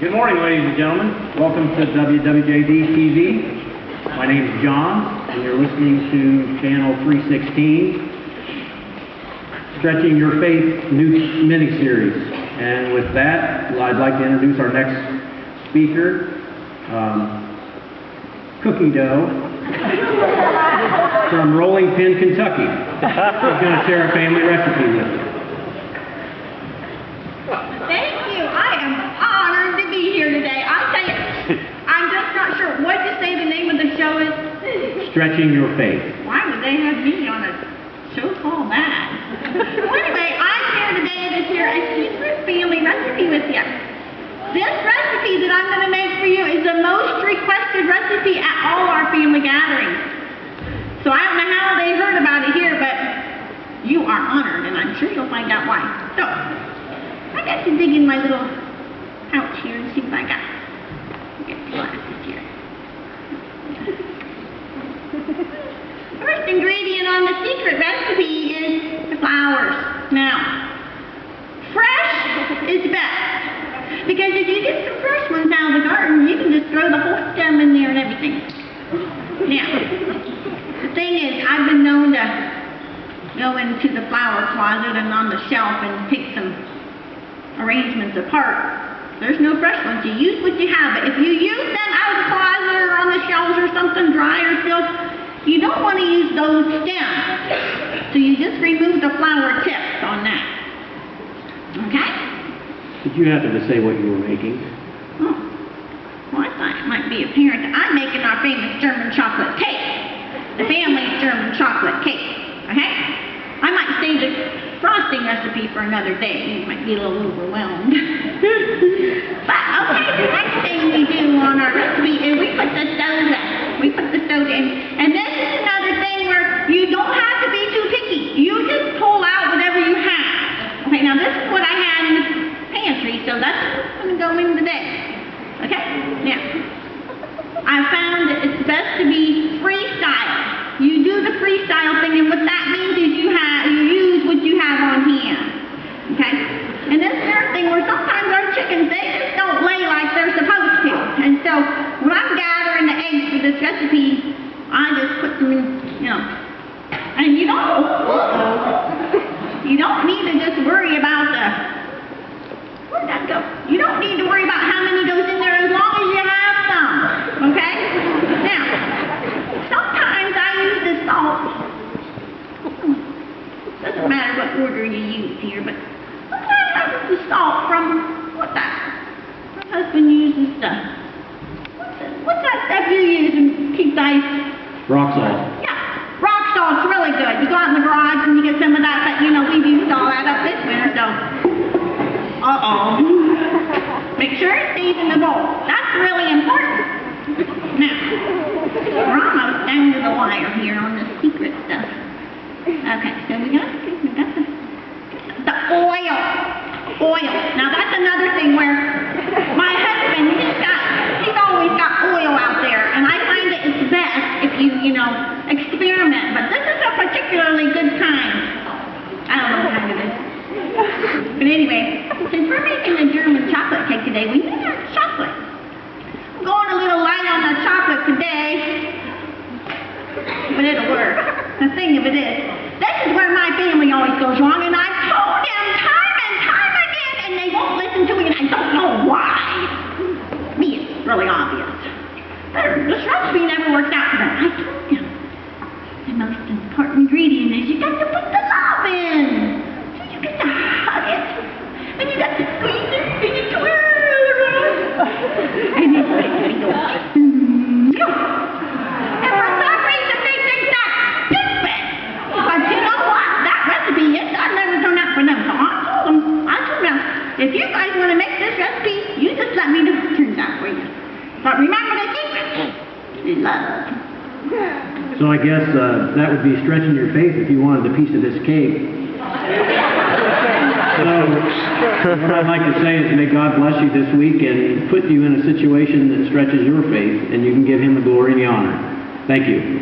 Good morning, ladies and gentlemen. Welcome to WWJD TV. My name is John, and you're listening to Channel 316, Stretching Your Faith new mini-series. And with that, I'd like to introduce our next speaker, Cookie Dough from Rolling Pin, Kentucky. He's going to share a family recipe with us. Thank you. I am honored to be here today. I'll tell you, I'm just not sure. What did you say the name of the show is? Stretching Your Faith. Why would they have me on a show called that? Well, anyway, I'm here today to share a secret family recipe with you. This recipe that I'm going to make for you is the most requested recipe at all our family gatherings. So I don't know how they heard about it here, but you are honored, and I'm sure you'll find out why. So, I got to dig in my little pouch here and see what I got. Get glasses here. First ingredient on the secret recipe is the flowers. Now, fresh is best, because if you get some fresh ones out of the garden, you can just throw the whole stem in there and everything. Now, the thing is, I've been known to go into the flower closet and on the shelf and pick some arrangements apart. There's no fresh ones. You use what you have, but if you use them out of the closet or on the shelves or something dry or still, you don't want to use those stems. So you just remove the flower tips on that. Okay? Did you happen to say what you were making? Oh. Well, I thought it might be apparent. I'm making our famous German chocolate cake. The family's German chocolate cake. Okay? I might save the frosting recipe for another day. You might be a little overwhelmed. But, okay, the next thing we do on our recipe is we put the soda. We put the soda in. And this is another thing where you don't have to be too picky. You just pull out whatever you have. Okay, now this is what I had in the pantry, so that's what's going to go in today. Okay, now, I found that it's best to be freestyle. You do the freestyle thing, and what that means is you use what you have on hand. Okay? And this is another thing where sometimes our chickens, they just don't lay like they're supposed to. And so, when I'm gathering the eggs for this recipe, I just put them in, and you don't need to just worry about where'd that go? You don't need to worry about how many goes in there as long as you have some. Okay? Now, sometimes I use the salt. Doesn't matter what order you use here, but sometimes I use the salt from, what's that? My husband uses the, what's that stuff you use and keep ice? Rock salt. Yeah, rock salt's really good. You go out in the garage and you get some of that, but we've used all that up this winter, so. Make sure it stays in the bowl. That's really important. Now, we're almost down to the wire here on the secret stuff. Okay, so we got the oil. Oil. Now that's another thing where my husband, he's always got oil out there, and I find that it's best if you experiment. But this is a particularly good kind. I don't know what kind it is. But anyway, since we're making the German chocolate cake today, we need our chocolate. I'm going a little light on the chocolate today, but it'll work. The thing of it is, this is where my family always goes wrong, and I've told them time and time again, and they won't listen to me, and I don't know why. To me, it's really obvious. This recipe never works out for them. I told them the most important ingredient is you got to put the love in. You got to hug it, and you got to squeeze it, and you twirl it around, and you go, and for some reason they think that's stupid. But you know what? That recipe, that never turned out for them. So I told them, if you guys want to make this recipe, you just let me know if it turns out for you. But remember the secret is love. So I guess that would be stretching your faith if you wanted a piece of this cake. So, what I'd like to say is may God bless you this week and put you in a situation that stretches your faith, and you can give Him the glory and the honor. Thank you.